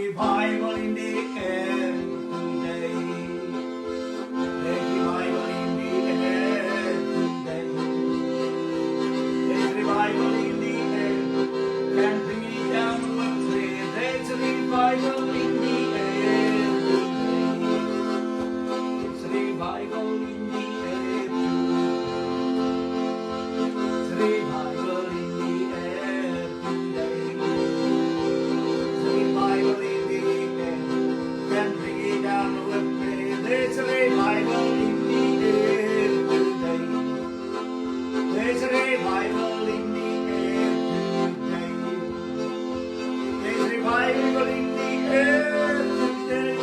revival in the air today. There's revival in the air today. There's revival in the air. Can't bring it down to a tree. There's a revival in the air today. It's revival in the air today. It's revival in the air today. It's revival in the air. Can't bring it down to a tree. There's a revival in the air today. There's a revival in the air today. There's revival in the air today.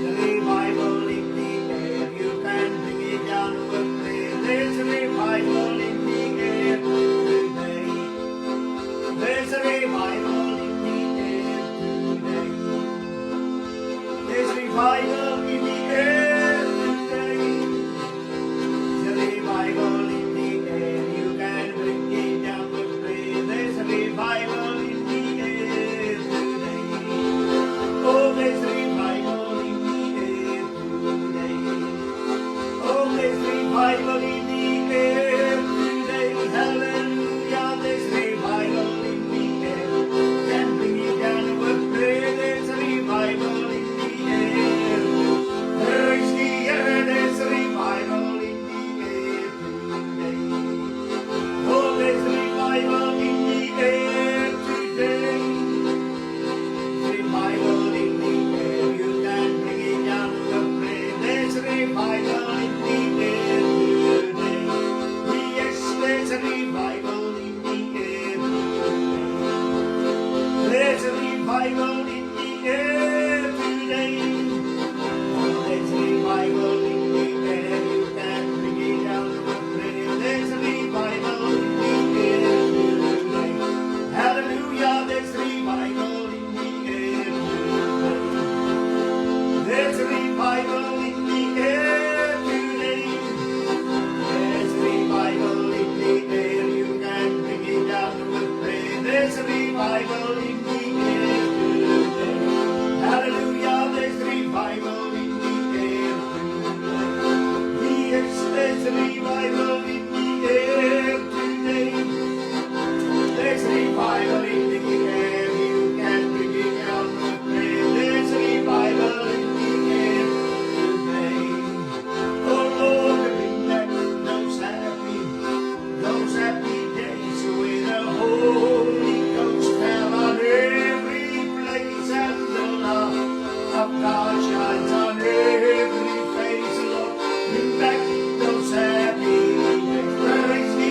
The revival in the air. You can bring it down to a prayer. There's a revival in the air today. There's a revival in the air today. There's revival in the air today. The revival in the air. You can bring it down to a prayer. There's a revival in the air today. Oh, there's revival in the air today. Oh, there's revival in the air today. Hallelujah, there's revival in the air. Can bring it down to a prayer. There's a revival in the air. Praise the air. There's a revival in the air today. Oh, there's revival in the air today. Revival in the air. You can bring it down to a prayer. There's revival in the air today. Yes, there's a revival in the air today. There's a revival in the air today. Oh, there's revival in the air. You can bring it down to a prayer. There's a revival in the air today. Hallelujah, there's revival in the air today. There's revival in the air today. There's revival in the air. You can bring it down to a prayer. There's revival in the air today. Hallelujah, there's revival in the air today. Yes, there's revival in the air today. There's revival in the air. You can bring it down to a prayer. There's revival in the air today. Oh Lord, bring back those happy days with the Holy Ghost fell on every place and the love of God shines on every face. Lord, bring back those happy days. Praise the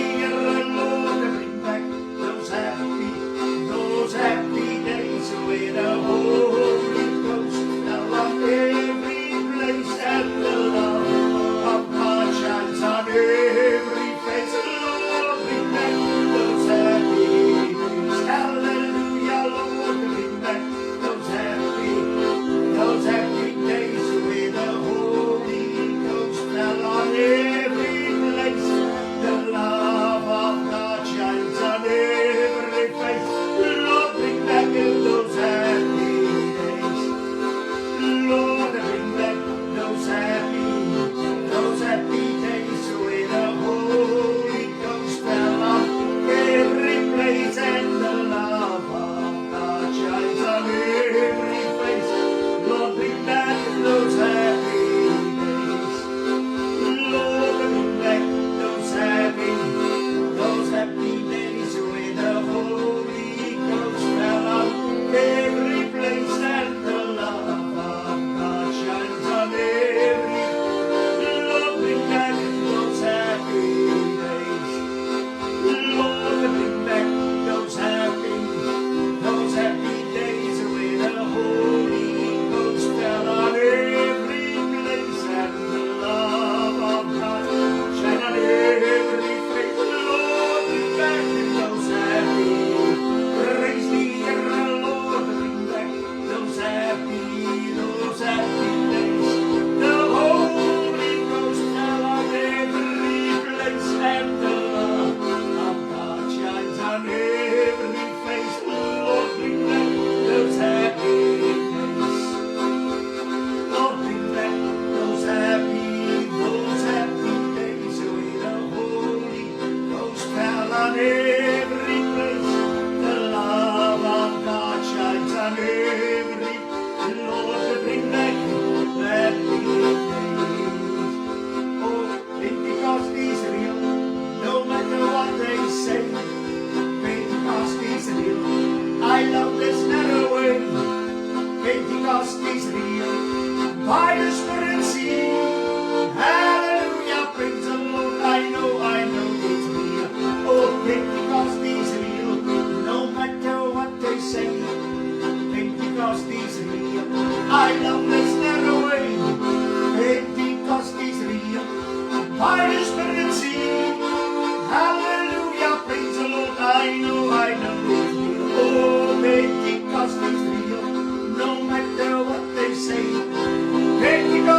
Lord, bring back those happy days with the Holy Ghost fell on every place and the love of God shines on every face. Lord, bring back those happy days. Hallelujah, Lord, bring back those happy days with the Holy Ghost fell on every place. The love of God shines on every face. Lord, bring back those happy days. Lord, bring back those happy days with the Holy Ghost fell on every place and the love of God shines on every face. Lord, bring back those happy days. Lord, bring back those happy days with the Holy Ghost fell on every place and the love of God shines on every. Lord, bring back those happy days. Lord, bring back those happy days with on every Lord to bring back that healing days. Oh, Pentecost is real, no matter what they say. Pentecost is real, I love this narrow way. Pentecost is real, by the Spirit see. Hallelujah, praise the Lord, I know it's real. Oh, Pentecost is real, no matter what they say. Pentecost is real, I love this narrow way. Pentecost is real, by the Spirit see. Hallelujah, praise the Lord, I know it's real. Oh, Pentecost is real, no matter what they say. Pentecost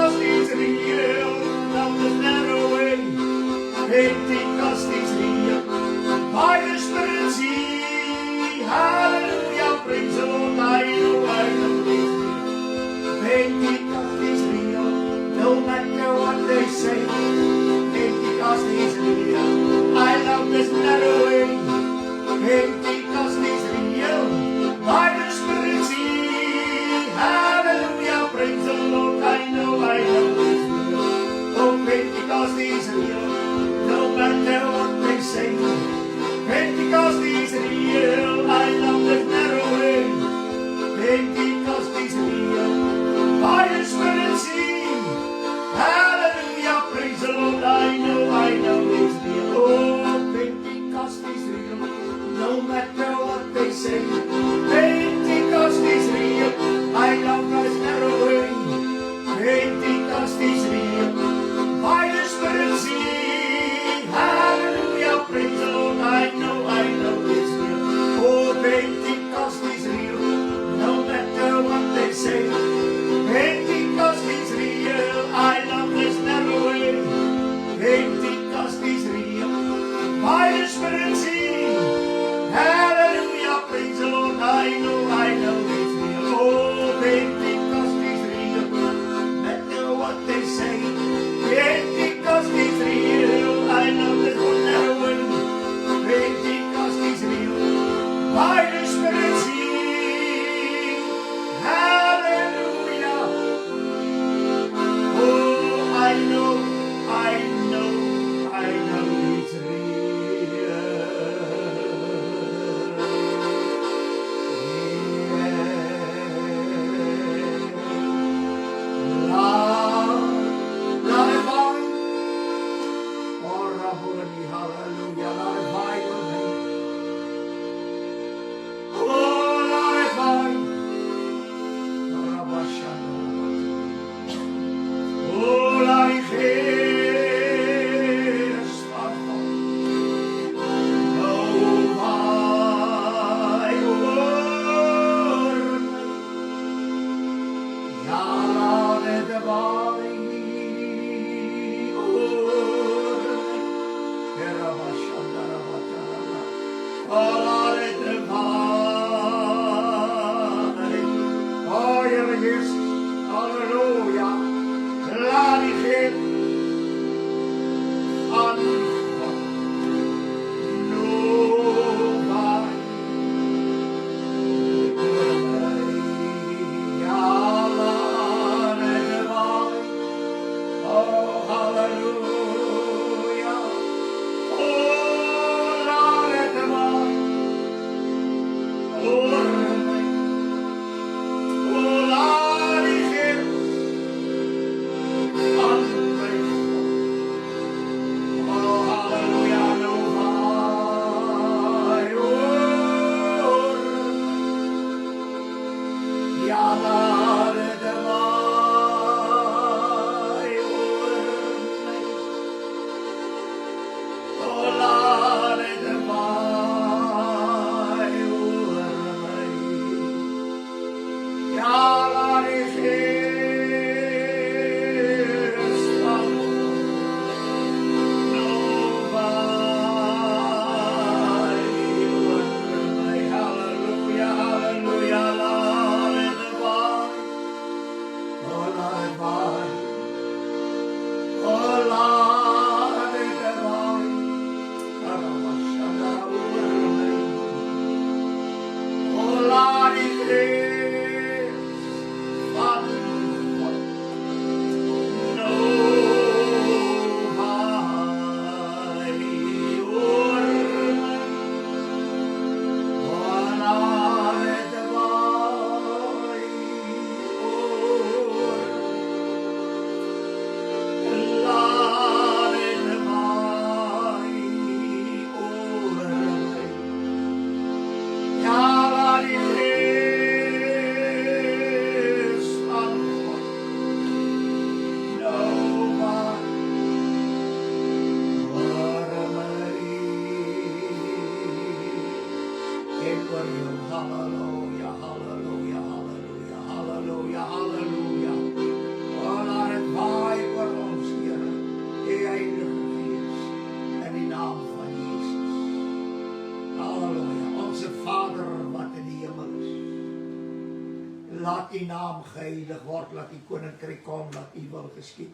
laat u naam geheilig word, laat u koninkryk kom, laat u wil geskied,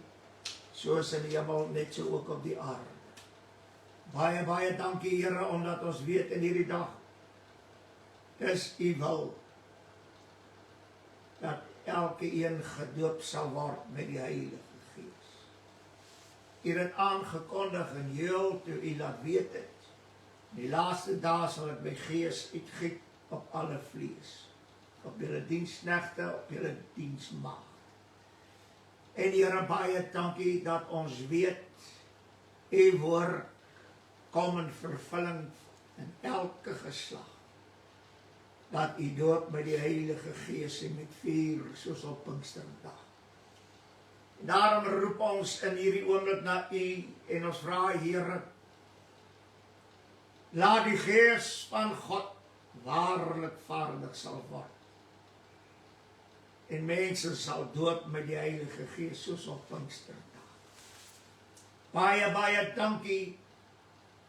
soos in die hemel, net so ook op die aarde. Baie, baie dankie Here, omdat ons weet in hierdie dag, dis u wil, dat elke een gedoop sal word met die Heilige Gees. U het aangekondig en heel toe u laat weet het, die laaste dae sal ek my gees uitgiet op alle vlees, op julle diensknegte, op julle diensmaagde. En Here, baie dankie dat ons weet, u woord kom in vervulling in elke geslag, dat u doop met die Heilige Gees en met vuur, soos op Pinksterdag. En daarom roep ons in hierdie oomblik na u, en ons vra, Here, laat die Gees van God waarlik vaardig sal word. En mense sal doop met die Heilige Gees, soos op Pinksterdag. Baie, baie dankie,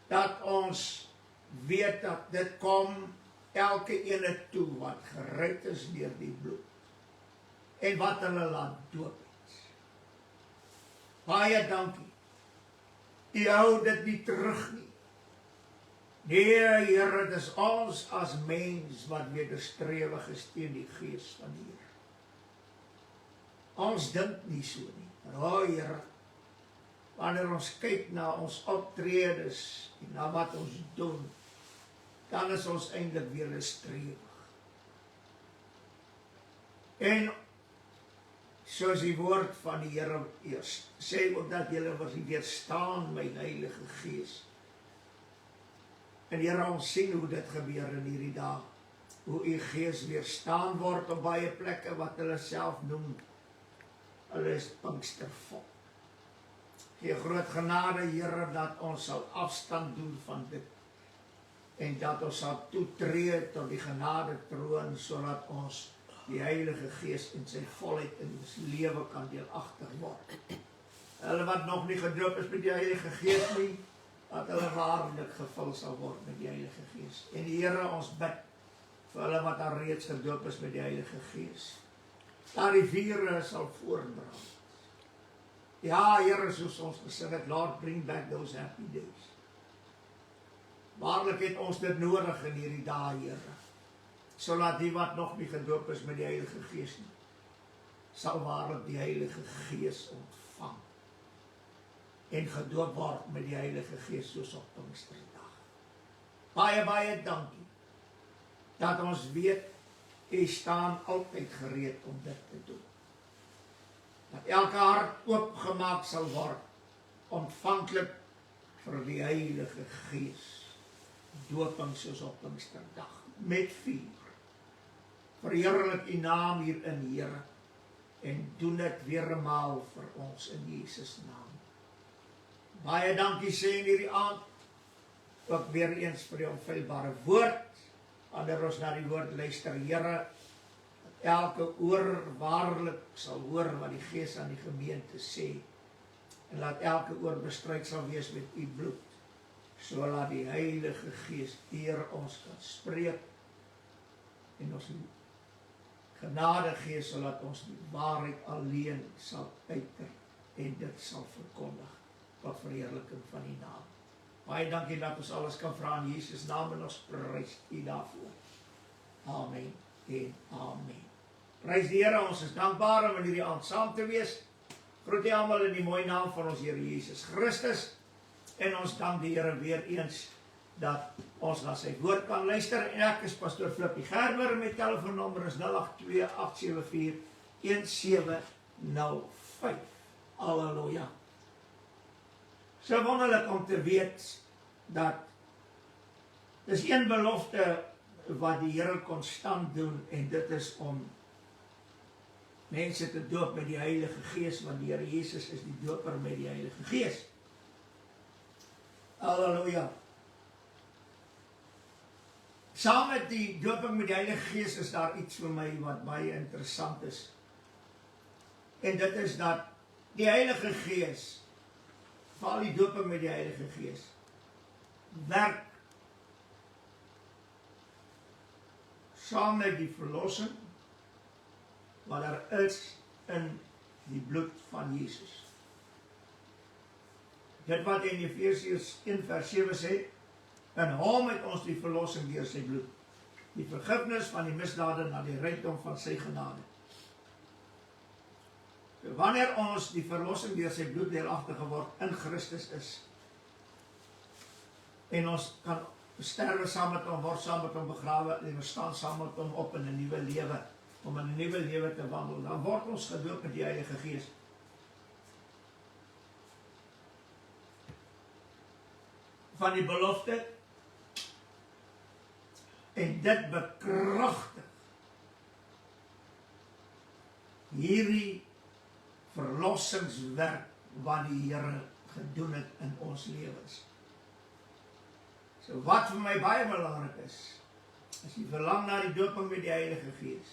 dat ons weet dat dit kom elke ene toe wat gered is deur die bloed, en wat hulle laat doop het. Baie dankie, u hou dit nie terug nie. Nee, Here, dit is ons as mens wat wederstrewig is teen die Gees van die Here. Ons dink nie so nie, maar Here, wanneer ons kyk na ons optredes en na wat ons doen, dan is ons eintlik wederstrewig. En soos die woord van die Here eers sê ook dat julle was weerstaan my Heilige Gees. En Here, ons sien hoe dit gebeur in hierdie dag, hoe u Gees weerstaan word op baie plekke wat hulle self noem, hulle is Pinkstervolk. Gee groot genade, Here, dat ons sal afstand doen van dit, en dat ons sal toetree tot die genade troon, sodat ons die Heilige Gees in sy volheid in ons lewe kan deelagtig word. Hulle wat nog nie gedoop is met die Heilige Gees nie, dat hulle waarlik gevul sal word met die Heilige Gees. En die Here, ons bid vir hulle wat al reeds gedoop is met die Heilige Gees, dat die vure sal voortbrand. Ja, Here, soos ons gesing het, Lord, bring back those happy days. Waarlik het ons dit nodig in hierdie dae, Here, sodat die wat nog nie gedoop is met die Heilige Gees nie, sal waarlik die Heilige Gees ontvang, en gedoop word met die Heilige Gees, soos op Pinksterdag. Baie, baie dankie, dat ons weet, u staan altyd gereed om dit te doen. Dat elke hart oopgemaak sal word, ontvanklik vir die Heilige Gees, dooping soos op Pinksterdag, met vuur. Verheerlik u naam hierin, Here, en doen dit weer eenmaal vir ons in Jesus naam. Baie dankie sê in hierdie aand, ook weer eens vir die onfeilbare woord, wanneer ons na die woord luister, Here, elke oor waarlik sal hoor wat die Gees aan die gemeente sê, en laat elke oor bestryk sal wees met u bloed, so laat die Heilige Gees deur ons kan spreek, en ons genade gee, sodat ons die waarheid alleen sal uiter, en dit sal verkondig, tot verheerliking van die naam. Baie dankie dat ons alles kan vra in Jesus naam, en ons prys u daarvoor. Amen en amen. Prys die Here, ons is dankbaar om in hierdie aand saam te wees. Groet u almal in die mooi naam van ons Here Jesus Christus, en ons dank die Here weer eens dat ons na sy woord kan luister, en ek is Pastoor Flippie Gerber, met telefoonnommer is 082-874-1705. Halleluja. So wonderlik om te weet dat dis een belofte wat die Here konstant doen, en dit is om mense te doop met die Heilige Gees, want die Here Jesus is die doper met die Heilige Gees. Halleluja. Saam met die doping met die Heilige Gees is daar iets vir my wat baie interessant is. En dit is dat die Heilige Gees, veral die doping met die Heilige Gees, werk saam met die verlossing wat daar is in die bloed van Jesus. Dit wat in Efesiërs 1 vers 7 sê, in hom het ons die verlossing deur sy bloed, die vergifnis van die misdade na die rykdom van sy genade. So, wanneer ons die verlossing deur sy bloed deelagtig geword in Christus is, en ons kan sterwe saam met hom, word saam met hom begrawe, en ons staan saam met hom op in 'n nuwe lewe, om in 'n nuwe lewe te wandel, dan word ons gedoop met die Heilige Gees. Van die belofte, en dit bekragtig hierdie verlossingswerk wat die Here gedoen het in ons lewens. So wat vir my baie belangrik is, as jy verlang na die dooping met die Heilige Gees,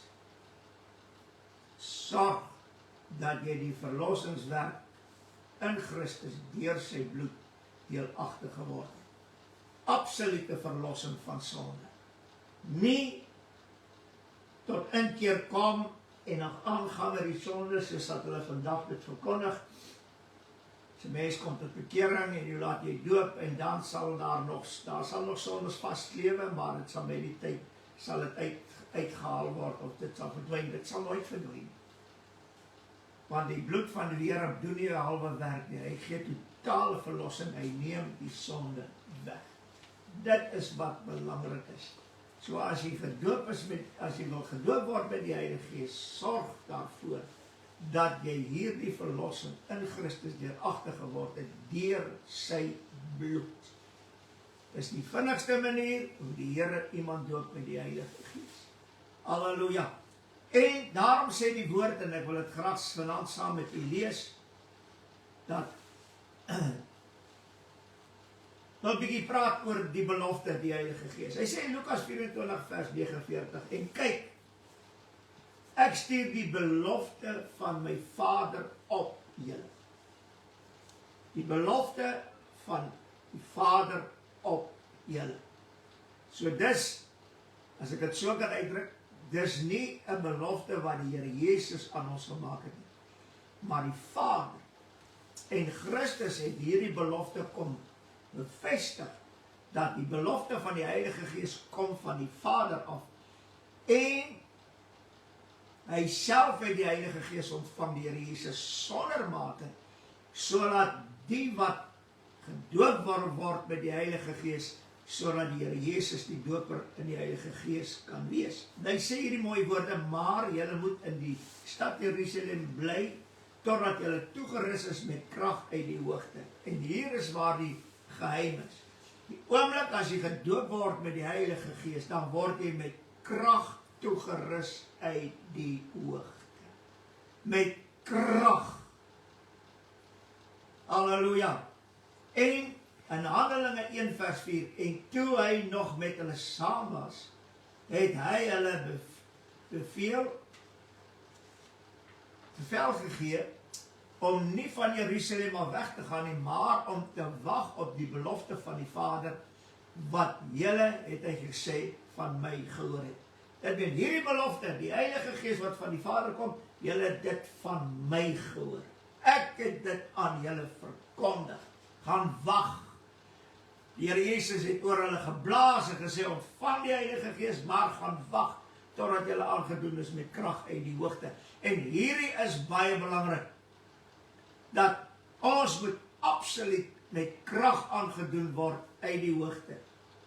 sorg dat jy die verlossingswerk in Christus deur sy bloed deelagtig geword het. Absolute verlossing van sonde. Nie tot inkeer kom en nog aangaan met die sonde, soos dat hulle vandag dit verkondig. As 'n mens kom tot bekering en jy laat jy doop, en dan sal daar sal nog sondes vaslewe, maar dit sal met die tyd sal dit uitgehaal word, of dit sal verdwyn. Dit sal nooit verdwyn. Want die bloed van die Here doen nie 'n halwe werk nie. Hy gee totale verlossing, hy neem die sonde weg. Dit is wat belangrik is. So as jy gedoop is as jy wil gedoop word met die Heilige Gees, sorg daarvoor dat jy hierdie verlossing in Christus deuragtig geword het deur sy bloed. Dis die vinnigste manier hoe die Here iemand doop met die Heilige Gees. Halleluja. En daarom sê die woord, en ek wil dit graag vanaand saam met u lees, dat nou 'n bietjie praat oor die belofte, die Heilige Gees. Hy sê in Lukas 24 vers 49, en kyk, ek stuur die belofte van my Vader op julle. Die belofte van die Vader op julle. So dis, as ek dit so kan uitdruk, dis nie 'n belofte wat die Here Jesus aan ons gemaak het nie, maar die Vader. En Christus het hierdie belofte kom bevestig, dat die belofte van die Heilige Gees kom van die Vader af. En hy self het die Heilige Gees ontvang, die Here Jesus, sonder mate, sodat die wat gedoop word met die Heilige Gees, sodat die Here Jesus die doper in die Heilige Gees kan wees. En hy sê hierdie mooie woorde, maar julle moet in die stad Jerusalem bly, totdat julle toegerus is met krag uit die hoogte. En hier is waar die geheim is. Die oomblik as jy gedoop word met die Heilige Gees, dan word jy met krag toegerus uit die hoogte. Met krag. Halleluja. En in Handelinge 1 vers 4, en toe hy nog met hulle saam was, het hy hulle bevel gegee, om nie van Jerusalem af weg te gaan nie, maar om te wag op die belofte van die Vader, wat julle, het hy gesê, van my gehoor het. Dit ben hierdie belofte, die Heilige Gees wat van die Vader kom, julle het dit van my gehoor. Ek het dit aan julle verkondig. Gaan wag. Die Here Jesus het oor hulle geblaas en gesê, ontvang die Heilige Gees, maar gaan wag, totdat julle aangedoen is met krag uit die hoogte. En hierdie is baie belangrik, dat ons moet absoluut met krag aangedoen word uit die hoogte.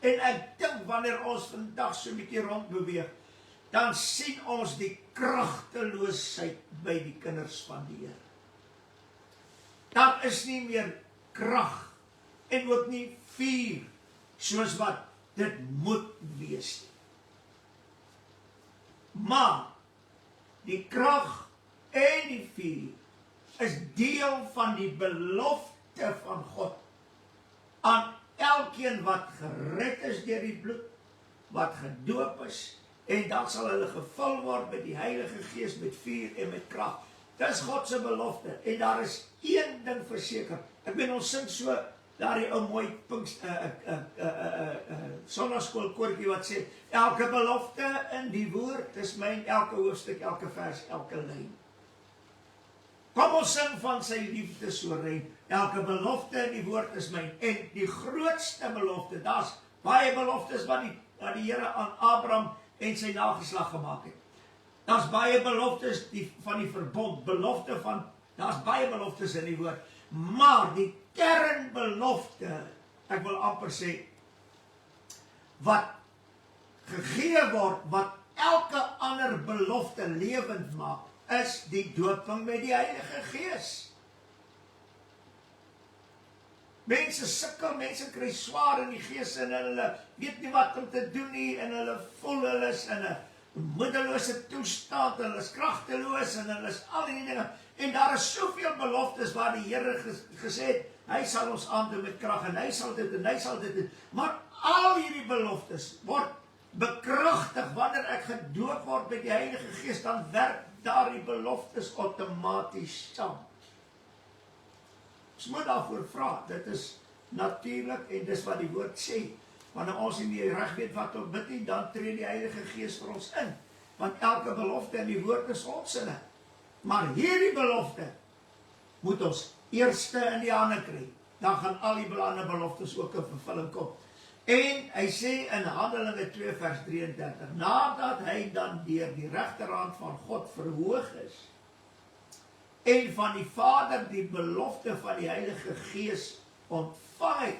En ek dink wanneer ons vandag so 'n bietjie rondbeweeg, dan sien ons die kragteloosheid by die kinders van die Here. Daar is nie meer krag en ook nie vuur soos wat dit moet wees. Maar die krag en die vuur is deel van die belofte van God aan elkeen wat gered is deur die bloed, wat gedoop is, en dan sal hulle gevul word met die Heilige Gees, met vuur en met krag. Dis God se belofte, en daar is een ding verseker. Ek ben ons sing so daardie ou mooi sonnaskoolkoortjie wat sê, elke belofte in die woord is myn, elke hoofstuk, elke vers, elke lyn. Kom ons sing van sy liefde so rein, elke belofte in die woord is myn, en die grootste belofte, daar's baie beloftes wat die Here aan Abraham en sy nageslag gemaak het. Daar's baie beloftes van die verbond, daar's baie beloftes in die woord, maar die kernbelofte, ek wil amper sê, wat gegee word, wat elke ander belofte lewend maak, is die dooping met die Heilige Gees. Mense sukkel, mense kry swaar in die gees en hulle weet nie wat om te doen nie en hulle voel hulle is in 'n moedelose toestand, hulle is kragteloos en hulle is al die dinge. En daar is soveel beloftes waar die Here gesê het, hy sal ons aandoen met krag en hy sal dit en hy sal dit doen. Maar al hierdie beloftes word bekragtig wanneer ek gedoop word met die Heilige Gees, dan werk daardie beloftes outomaties saam. Ons moet daarvoor vra, dit is natuurlik en dis wat die woord sê. Wanneer ons nie reg weet wat om bid nie, dan tree die Heilige Gees vir ons in. Want elke belofte in die woord is onsinnig. Maar hierdie belofte moet ons eerste in die hande kry. Dan gaan al die ander beloftes ook in vervulling kom. En hy sê in Handelinge 2 vers 33, nadat hy dan deur die regterhand van God verhoog is, en van die Vader die belofte van die Heilige Gees ontvang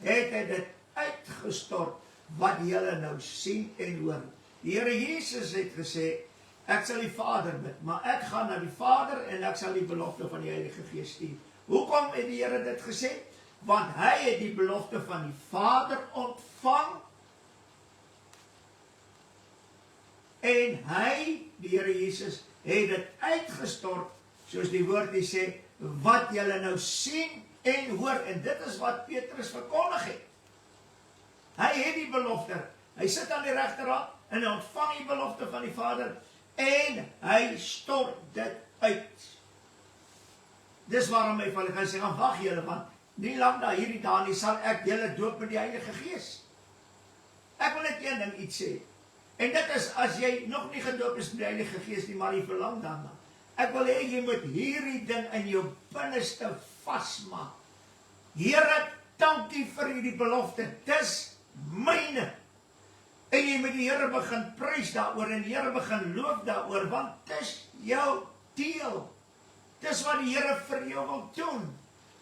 het hy dit uitgestort wat julle nou sien en hoor. Die Here Jesus het gesê, ek sal die Vader bid, maar ek gaan na die Vader en ek sal die belofte van die Heilige Gees stuur. Hoekom het die Here dit gesê? Want hy het die belofte van die Vader ontvang en hy, die Here Jesus, het dit uitgestort, soos die woord die sê, wat julle nou sien en hoor, en dit is wat Petrus verkondig het. Hy het die belofte, hy sit aan die regterhand, en hy ontvang die belofte van die Vader, en hy stort dit uit. Dis waarom hy van die sê, gaan wag julle, want nie lang na hierdie dae nie, sal ek julle doop met die Heilige Gees. Ek wil net een ding iets sê, en dit is, as jy nog nie gedoop is met die Heilige Gees nie, maar jy verlang daarna. Ek wil hê, jy moet hierdie ding in jou binneste vasmaak. Here, dankie vir hierdie belofte, dis myne. En jy moet die Here begin prys daaroor, en die Here begin loof daaroor, want dis jou deel. Dis wat die Here vir jou wil doen.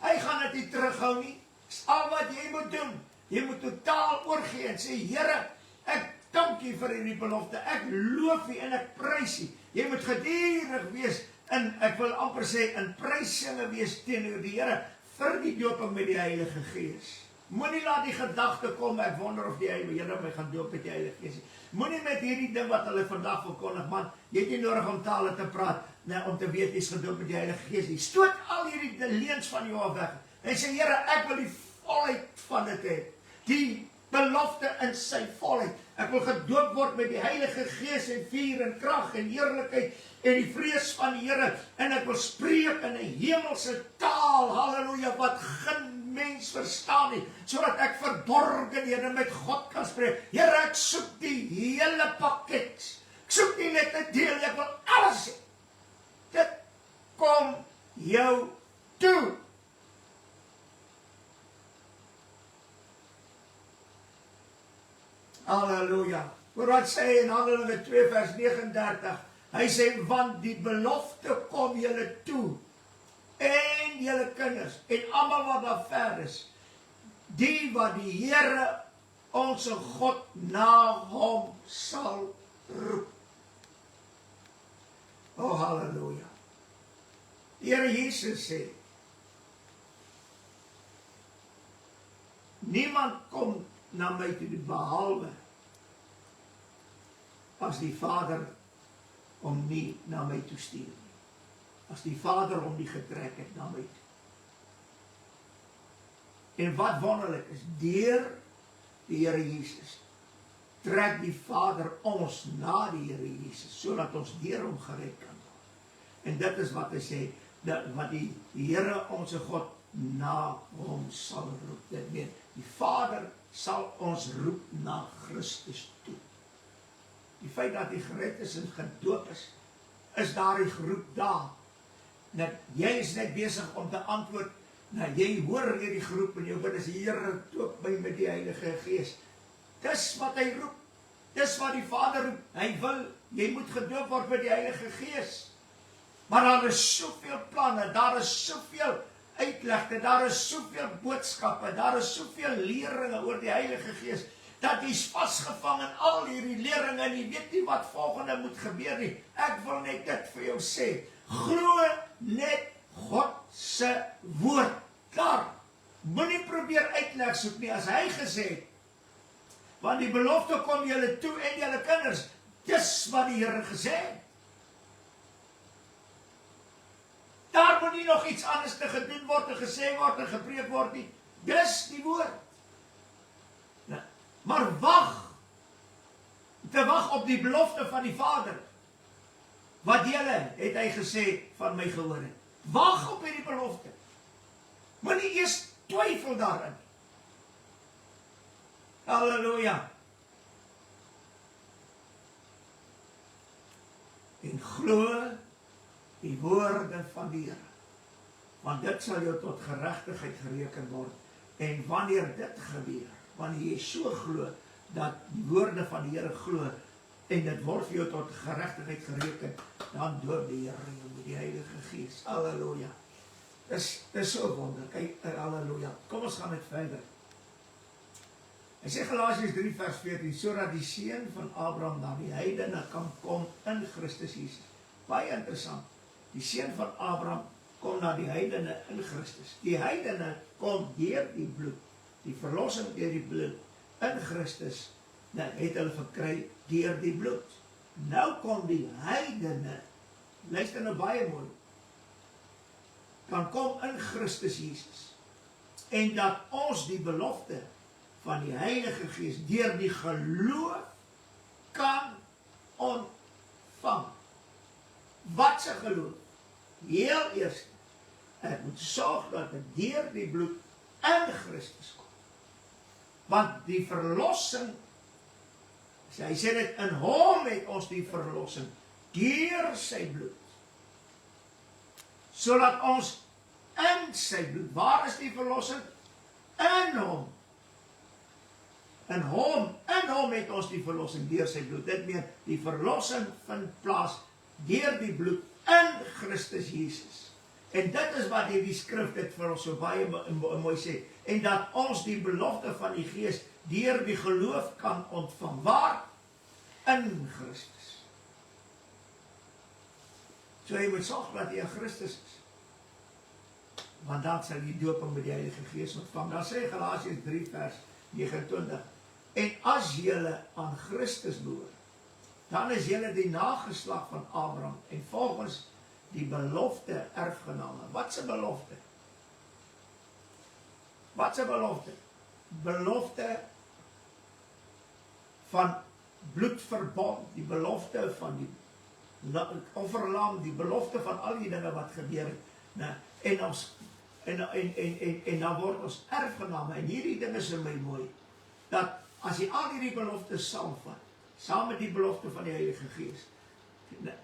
Hy gaan dit nie terughou nie. Dis al wat jy moet doen. Jy moet totaal oorgee en sê, Here, ek dankie vir hierdie belofte, ek loof U en ek prys U. Jy moet gedurig wees, en ek wil amper sê, in prysinge wees teenoor die Here, vir die dooping met die Heilige Gees. Moenie laat die gedagte kom, ek wonder of die Here my gaan doop met die Heilige Gees. Moenie met hierdie ding wat hulle vandag verkondig, man, jy het nie nodig om tale te praat, om te weet, jy is gedoop met die Heilige Gees. Die stoot al hierdie leuns van jou af weg, en sê, Here, ek wil die volheid van dit hê, die belofte in sy volheid. Ek wil gedoop word met die Heilige Gees en vuur en krag en heerlikheid en die vrees van die Here, en ek wil spreek in 'n hemelse taal, halleluja, wat geen mens verstaan nie, sodat ek verborgenhede met God kan spreek. Here, ek soek die hele pakket. Ek soek nie net 'n deel, ek wil alles hê. Dit kom jou toe. Halleluja. Hoor wat sê in Handelinge 2 vers 39. Hy sê, want die belofte kom julle toe, en julle kinders, en almal wat daar ver is, die wat die Here, onze God, na hom sal roep. Oh, halleluja. Die Here Jesus sê, niemand kom na my toe, behalwe as die Vader om nie na my toe stuur nie. As die Vader om die getrek het na my toe. En wat wonderlik is, deur die Here Jesus trek die Vader ons na die Here Jesus, sodat ons deur hom gered kan word. En dit is wat hy sê, wat die Here onze God na hom sal roep. Dit meen, die Vader sal ons roep na Christus toe. Die feit dat jy gered is en gedoop is daar die geroep daar. Dat jy is net besig om te antwoord, nou jy hoor hier die geroep in jou binne, Here, doop my met die Heilige Gees. Dis wat hy roep, dis wat die Vader roep, hy wil, jy moet gedoop word met die Heilige Gees. Maar daar is soveel planne, daar is soveel uitlegte, daar is soveel boodskappe, daar is soveel leringe oor die Heilige Gees, dat jy is vasgevang in al hierdie leringe en jy weet nie wat volgende moet gebeur nie. Ek wil net dit vir jou sê, glo net God se woord, klaar. Moenie probeer uitleg soek nie, as hy gesê het, want die belofte kom julle toe en julle kinders, dis wat die Here gesê het. Daar moet nie nog iets anders te gedoen word, en gesê word, en gepreek word nie. Dis die woord. Nou, maar te wag op die belofte van die Vader. Wat julle, het hy gesê, van my gehoor het. Wag op hierdie belofte. Moenie eers twyfel daarin. Halleluja. En glo die woorde van die Here, want dit sal jou tot geregtigheid gereken word. En wanneer dit gebeur, wanneer jy so glo, dat die woorde van die Here glo, en dit word vir jou tot geregtigheid gereken, dan doop die Here jou met die Heilige Gees. Halleluja. Dis so wonder. Kyk, halleluja. Kom ons gaan net verder. Hy sê Galasiërs 3 vers 14, sodat die seun van Abraham na die heidene kan kom in Christus Jesus. Baie interessant. Die seun van Abraham kom na die heidene in Christus. Die heidene kom deur die bloed. Die verlossing deur die bloed in Christus, nou het hulle verkry deur die bloed. Nou kom die heidene, luister nou baie mooi, kan kom in Christus Jesus. En dat ons die belofte van die Heilige Gees deur die geloof kan ontvang. Wat se geloof? Heel eers, ek moet sorg dat het deur die bloed in Christus kom. Want die verlossing, hy sê dit, in hom het ons die verlossing, deur sy bloed. Sodat ons in sy bloed, waar is die verlossing? In hom. In hom het ons die verlossing deur sy bloed. Dit meen, die verlossing vind plaas deur die bloed in Christus Jesus. En dit is wat die skrif dit vir ons so baie mooi sê. En dat ons die belofte van die Gees deur die geloof kan ontvang. Waar? In Christus. So jy moet sorg dat jy in Christus is. Want dan sal jy dooping met die Heilige Gees ontvang. Dan sê Galasiërs 3 vers 29. En as julle aan Christus behoort, dan is julle die nageslag van Abraham en volgens die belofte erfgename. Wat se belofte? Wat se belofte? Belofte van bloedverbond, die belofte van die offerlam, die belofte van al die dinge wat gebeur het. En dan word ons erfgename. En hierdie dinge is vir my mooi, dat as jy al hierdie beloftes saamvat, saam met die belofte van die Heilige Gees,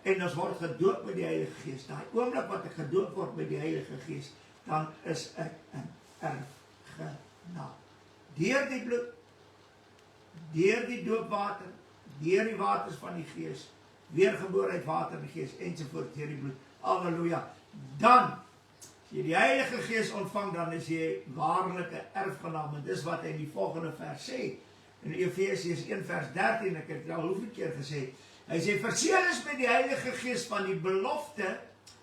en ons word gedoop met die Heilige Gees, daai oomblik wat ek gedoop word met die Heilige Gees, dan is ek 'n erfgenaam. Deur die bloed, deur die doopwater, deur die waters van die Gees, weergebore uit water en Gees, ensovoort, deur die bloed. Halleluja. Dan, as jy die Heilige Gees ontvang, dan is jy waarlike erfgenaam. En dis wat hy in die volgende vers sê. In Efesiërs 1 vers 13, ek het al hoeveel keer gesê, hy sê, verseël is met die Heilige Gees van die belofte,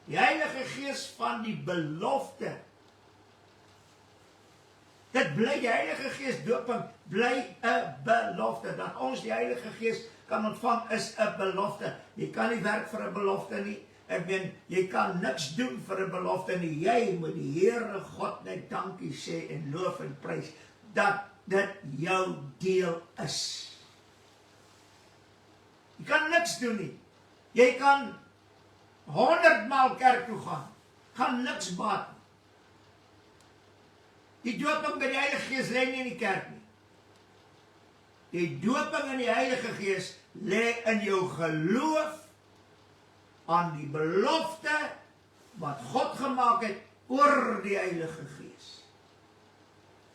die Heilige Gees van die belofte. Dit bly, die Heilige Gees doping, bly 'n belofte. Dat ons die Heilige Gees kan ontvang, is 'n belofte. Jy kan nie werk vir 'n belofte nie. Ek meen, jy kan niks doen vir 'n belofte nie. Jy moet die Here God net dankie sê en loof en prys, dat dit jou deel is. Jy kan niks doen nie. Jy kan 100 maal kerk toe gaan niks baat nie. Die doping met die Heilige Gees lê nie in die kerk nie. Die doping in die Heilige Gees lê in jou geloof aan die belofte wat God gemaak het oor die Heilige Gees.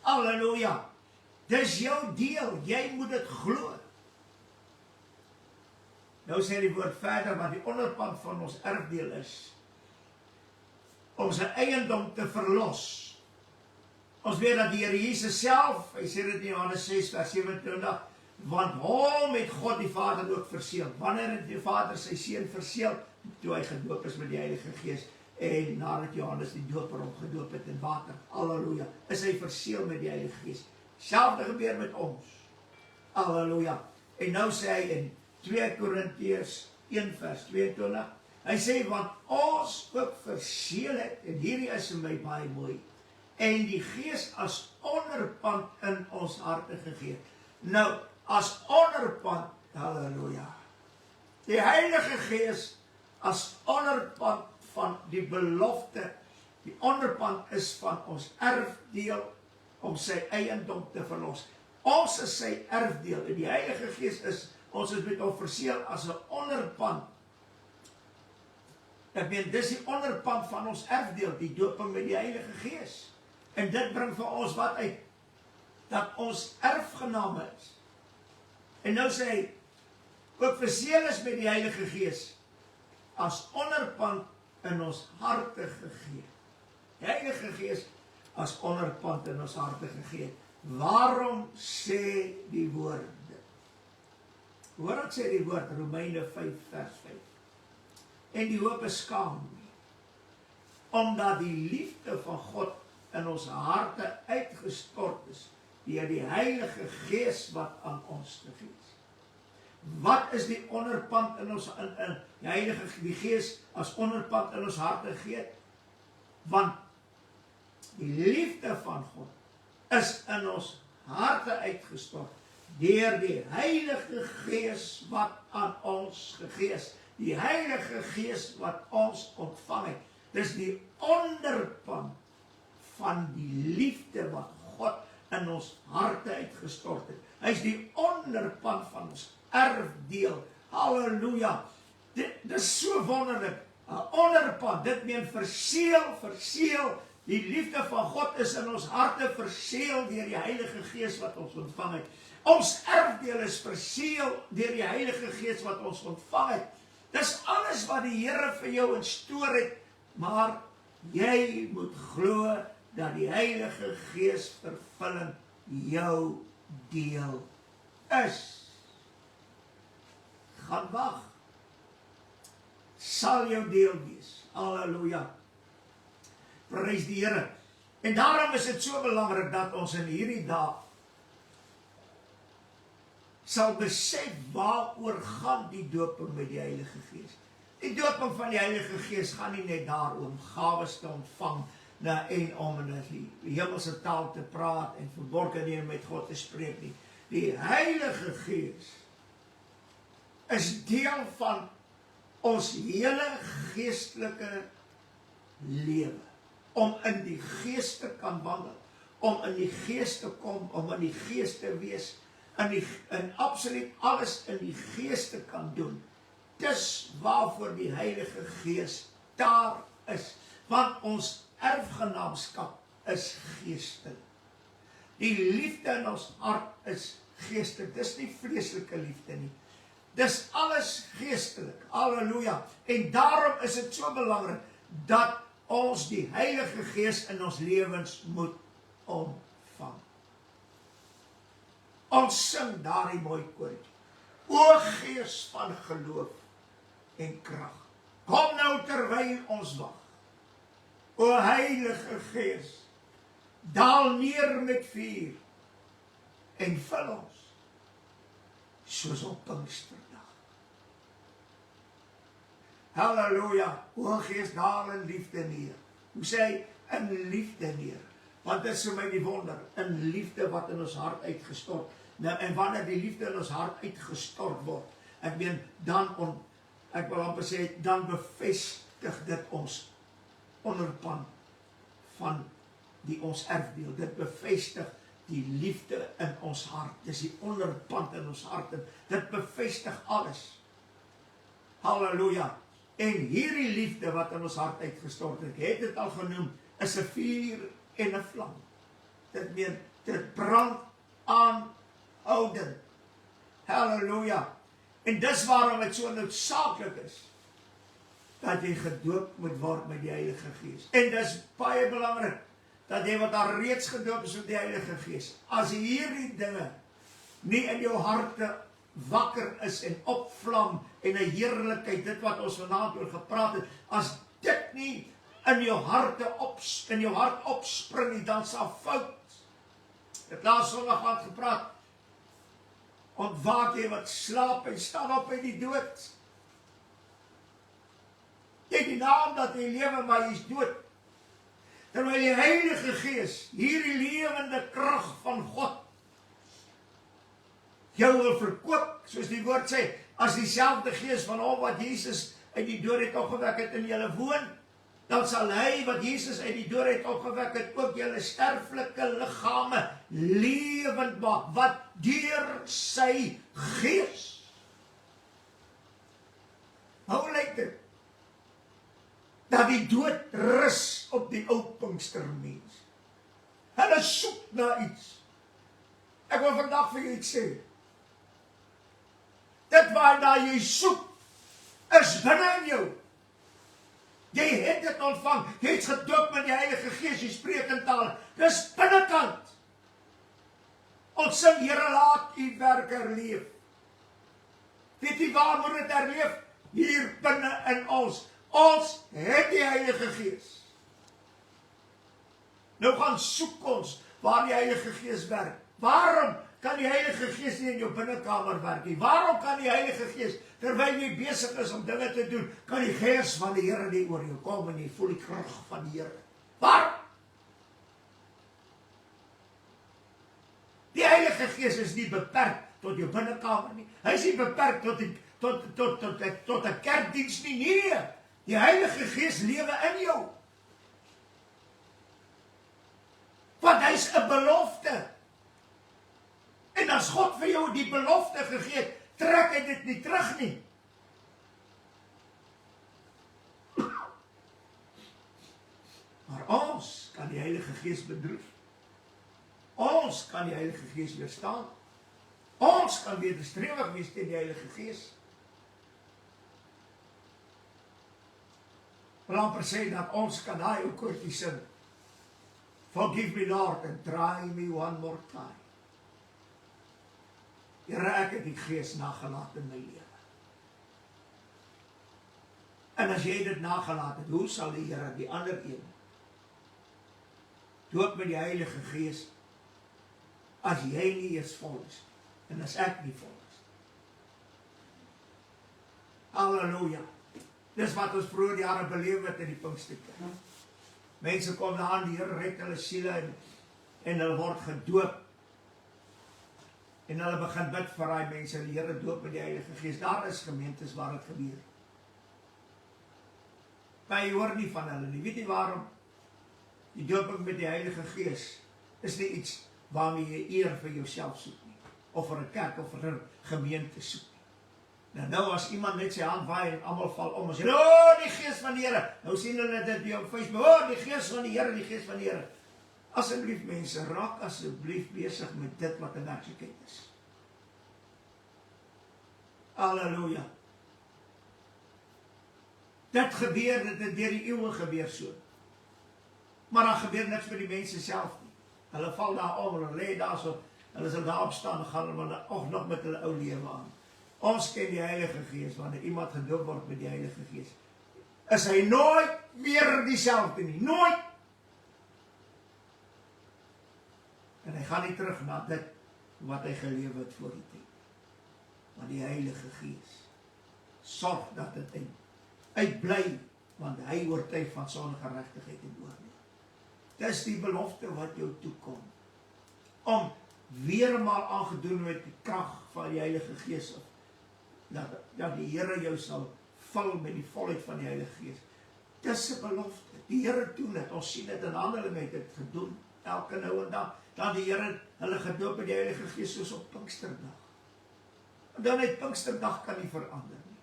Halleluja. Dis jou deel, jy moet dit glo. Nou sê die woord verder, wat die onderpand van ons erfdeel is, om sy eiendom te verlos. Ons weet dat die Here Jesus self, hy sê dit in Johannes 6 vers 27, want hom het God die Vader ook verseël. Wanneer het die Vader sy seun verseël? Toe hy gedoop is met die Heilige Gees, en nadat Johannes die doper hom gedoop het in water, halleluja, is hy verseël met die Heilige Gees. Selfde gebeur met ons, halleluja. En nou sê hy in 2 Korintiërs 1 vers 22, hy sê, want ons ook verseël het, en hierdie is vir my baie mooi, en die Gees as onderpand in ons harte gegee. Nou, as onderpand, halleluja, die Heilige Gees as onderpand van die belofte, die onderpand is van ons erfdeel om sy eiendom te verlos. Ons is sy erfdeel, en die Heilige Gees is, ons is met hom verseël as 'n onderpand. Ek meen, dis die onderpand van ons erfdeel, die doping met die Heilige Gees. En dit bring vir ons wat uit, dat ons erfgename is. En nou sê hy, ook verseël is met die Heilige Gees, as onderpand in ons harte gegee. Die Heilige Gees as onderpand in ons harte gegee. Waarom sê die woord dit? Hoor wat sê die woord, Romeine 5 vers 5. En die hoop is skaam nie, omdat die liefde van God in ons harte uitgestort is, deur die Heilige Gees wat aan ons gegee is. Wat is die onderpand in ons, die Gees as onderpand in ons harte gegee? Want die liefde van God is in ons harte uitgestort, deur die Heilige Gees wat aan ons gegee is. Die Heilige Gees wat ons ontvang het. Dis die onderpand van die liefde wat God in ons harte uitgestort het. Hy is die onderpand van ons erfdeel. Halleluja. Dit is so wonderlik. 'n Onderpand, dit meen verseël. Die liefde van God is in ons harte verseël deur die Heilige Gees wat ons ontvang het. Ons erfdeel is verseël deur die Heilige Gees wat ons ontvang het. Dis alles wat die Here vir jou instoor het, maar jy moet glo dat die Heilige Gees vervulling jou deel is. Gaan wag. Sal jou deel wees. Halleluja. Prys die Here. En daarom is dit so belangrik dat ons in hierdie dag sal besef waaroor gaan die doping met die Heilige Gees. Die doping van die Heilige Gees gaan nie net daarom gawes te ontvang en om in die hemelse taal te praat en verborge dingen met God te spreek nie. Die Heilige Gees is deel van ons hele geestelike lewe. Om in die gees te kan wandel, om in die gees te kom, om in die gees te wees, in absoluut alles in die gees te kan doen. Dis waarvoor die Heilige Gees daar is, want ons erfgenaamskap is geestelik. Die liefde in ons hart is geestelik, dis nie vleeslike liefde nie. Dis alles geestelik, halleluja. En daarom is dit so belangrik, dat ons die Heilige Gees in ons lewens moet ontvang. Ons sing daardie mooi koortjie. O Gees van geloof en krag, kom nou terwyl ons wag. O Heilige Gees, daal neer met vuur en vul ons, soos op Pinksterdag. Halleluja, o Gees, daal in liefde neer. Hoe sê hy? In liefde neer. Want dit is vir my die wonder, in liefde wat in ons hart uitgestort. Nou, en wanneer die liefde in ons hart uitgestort word, ek meen, ek wil amper sê, dan bevestig dit ons onderpand van die ons erfdeel. Dit bevestig die liefde in ons hart. Dis die onderpand in ons hart. Dit bevestig alles. Halleluja. En hierdie liefde wat in ons hart uitgestort het, het dit al genoem, is 'n vuur en 'n vlam. Dit brand aanhoudend. Halleluja. En dis waarom dit so noodsaaklik is dat jy gedoop moet word met die Heilige Gees. En dis baie belangrik dat jy wat al reeds gedoop is met die Heilige Gees, as hierdie dinge nie in jou harte wakker is en opvlam en 'n heerlikheid, dit wat ons vanaand oor gepraat het, as dit nie in jou hart opspring nie, dan sal fout. Het laas Sondag had gepraat, ontwaak jy wat slaap en staan op uit die dood. Jy het die naam dat jy lewe, maar jy is dood. Terwyl die Heilige Gees, hierdie lewende krag van God, jou wil verkoop, soos die woord sê, as dieselfde Gees van hom wat Jesus uit die dood het opgewek het in julle woon, dan sal hy wat Jesus uit die dood het opgewek het, ook julle sterflike liggame lewend maak, wat deur sy Gees. Hoe lyk dit? Dat die dood rus op die ou Pinkstermens. Hulle soek na iets. Ek wil vandag vir jou iets sê. Dit waarna jy soek, is binne in jou. Jy het dit ontvang, jy het gedoop met die Heilige Gees, jy spreek in tale. Dis binnekant. Ons sing, Here, laat u werk herleef. Weet jy waar moet dit herleef? Hier binne in ons. Ons het die Heilige Gees. Nou gaan soek ons waar die Heilige Gees werk. Waarom kan die Heilige Gees nie in jou binnekamer werk nie? Waarom kan die Heilige Gees, terwyl jy besig is om dinge te doen, kan die Gees van die Here nie oor jou kom en jy voel die krag van die Here? Waarom? Die Heilige Gees is nie beperk tot jou binnekamer nie. Hy is nie beperk tot 'n kerkdiens nie. Nee, die Heilige Gees lewe in jou. Want hy is 'n belofte. En as God vir jou die belofte gegee het, trek hy dit nie terug nie. Maar ons kan die Heilige Gees bedroef. Ons kan die Heilige Gees weerstaan. Ons kan wederstrewig wees teen die Heilige Gees. Wil amper sê dat ons kan daai ou koortjie sing. Forgive me, Lord, and try me one more time. Here, ek het die Gees nagelaat in my lewe. En as jy dit nagelaat het, hoe sal die Here die ander een doop met die Heilige Gees, as jy nie eens vol is, en as ek nie vol is? Halleluja. Dis wat ons vroeër jare beleef het in die Pinksterkerk. Mense kom daar, die Here red hulle siele en hulle word gedoop. En hulle begin bid vir daai mense, die Here doop met die Heilige Gees. Daar is gemeentes waar dit gebeur. Maar jy hoor nie van hulle nie. Weet jy waarom? Die dooping met die Heilige Gees is nie iets waarmee jy eer vir jouself soek nie. Of vir 'n kerk of vir 'n gemeente soek nie. Nou as iemand net sy hand waai en almal val om, as jy, die Gees van die Here. Nou sien hulle dit op Facebook, die Gees van die Here, die Gees van die Here. Asseblief mense, raak asseblief besig met dit wat in werklikheid is. Halleluja. Dit gebeur, dit het deur die eeue gebeur so. Maar dan gebeur niks met die mense self nie. Hulle val daar om, hulle lê daar so, hulle sal daar opstaan en gaan hulle nog met hulle ou lewe aan. Ons ken die Heilige Gees, wanneer iemand gedoop word met die Heilige Gees, is hy nooit meer dieselfde nie, nooit. En hy gaan nie terug na dit wat hy gelewe het voor die tyd. Want die Heilige Gees sorg dat dit uitbly, want hy oortuig van sonde, geregtigheid en oordeel. Dis die belofte wat jou toekom, om weermaal aangedoen met die krag van die Heilige Gees, dat die Here jou sal vul met die volheid van die Heilige Gees. Dis 'n belofte. Die Here doen dit. Ons sien dit in Handelinge, het dit gedoen. Elke nou en dan die Here hulle gedoop met die Heilige Gees soos op Pinksterdag. En dan het Pinksterdag kan nie verander nie.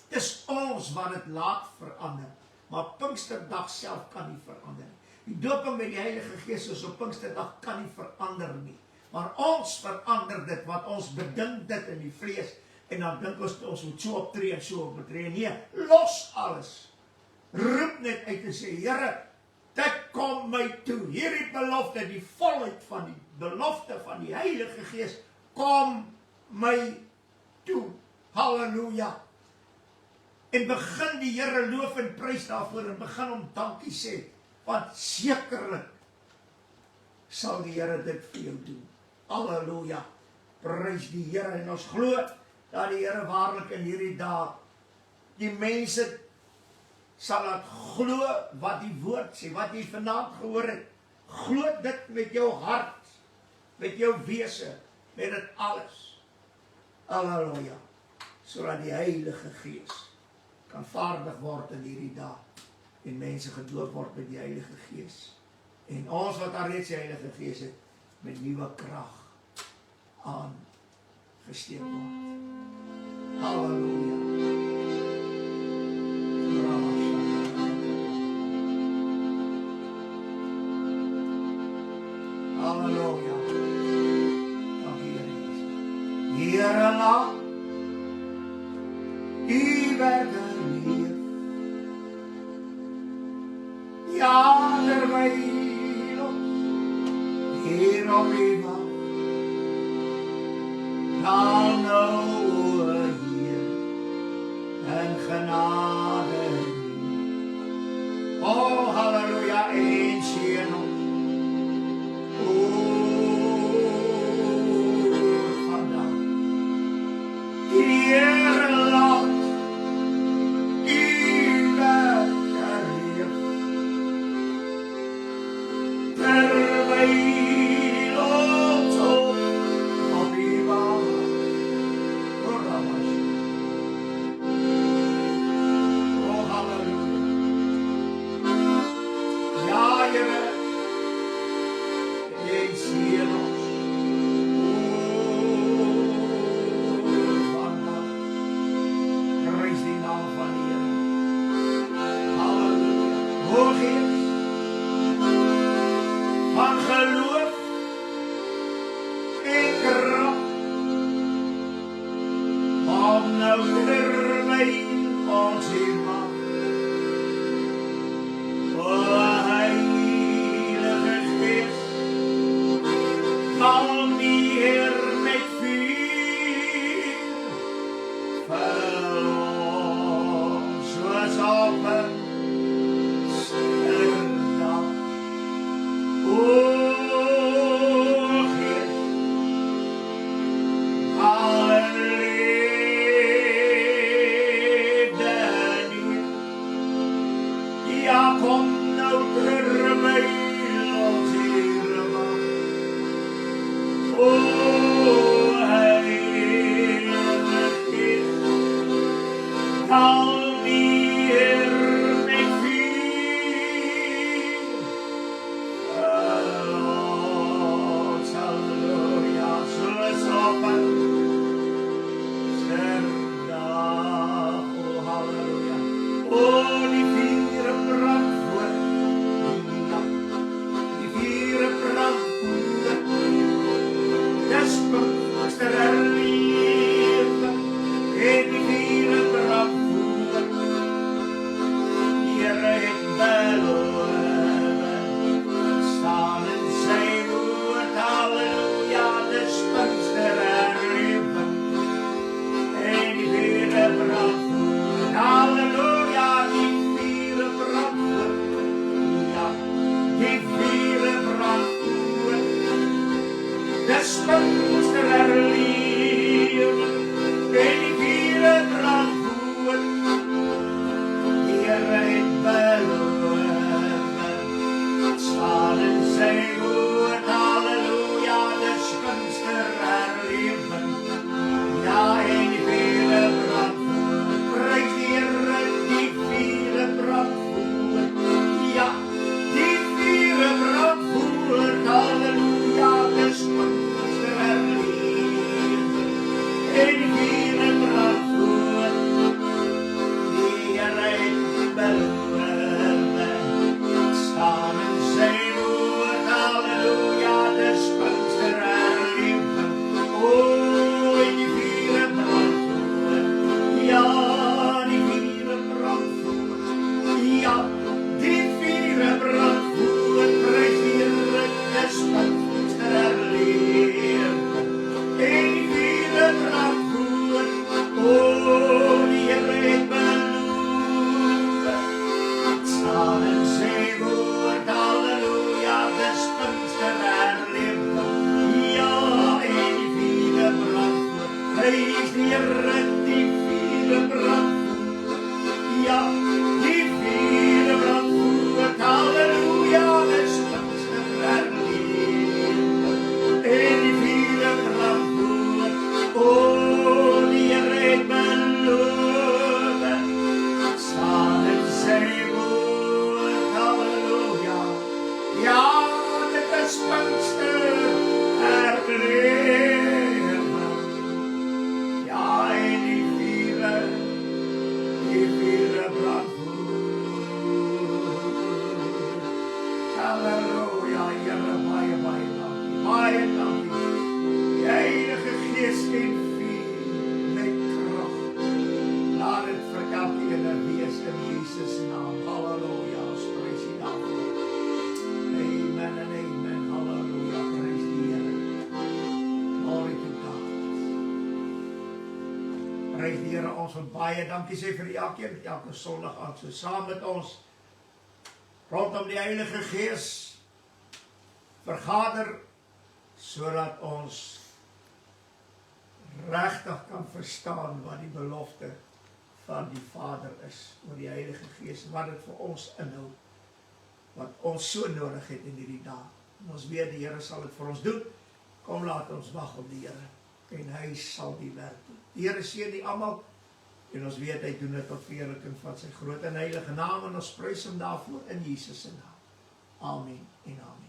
Dis ons wat dit laat verander. Maar Pinksterdag self kan nie verander nie. Die doping met die Heilige Gees soos op Pinksterdag kan nie verander nie. Maar ons verander dit, wat ons bedink dit in die vlees, en dan dink ons moet so optree en so optree. Nee, los alles. Roep net uit en sê, Here, dit kom my toe. Hierdie belofte, die volheid van die belofte van die Heilige Gees, kom my toe. Halleluja. En begin die Here loof en prys daarvoor, en begin hom dankie sê, want sekerlik sal die Here dit vir jou doen. Halleluja. Prys die Here, en ons glo dat die Here waarlik in hierdie dag die mense sal laat glo wat die woord sê, wat jy vanaand gehoor het. Glo dit met jou hart, met jou wese, met dit alles. Halleluja. Sodat die Heilige Gees kan vaardig word in hierdie dag, en mense gedoop word met die Heilige Gees. En ons wat al reeds die Heilige Gees het, met nuwe krag aangesteek word. Halleluja. Halleluja. Dankie Here. Here laat U werke leef. Ja, terwyl ons hier op U wag, dan nou hier en genade nie. Oh, halleluja, en sien ons. Al die Heer baie dankie. Die Heilige Gees en vuur met krag. Laat dit vir elkeen wees in Jesus naam. Halleluja, ons prys U daarvoor. Amen en amen. Halleluja, prys die Here. Glory to God. Prys die Here, ons wil baie dankie sê vir elkeen, elke Sondag aand so saam met ons rondom die Heilige Gees vergader, sodat ons regtig kan verstaan wat die belofte van die Vader is oor die Heilige Gees, wat dit vir ons inhou, wat ons so nodig het in hierdie dae. En ons weet die Here sal dit vir ons doen. Kom, laat ons wag op die Here en hy sal die werk doen. Die Here seën die almal en ons weet hy doen dit tot verheerliking van sy groot en heilige naam en ons prys hom daarvoor in Jesus se naam. Amen en amen.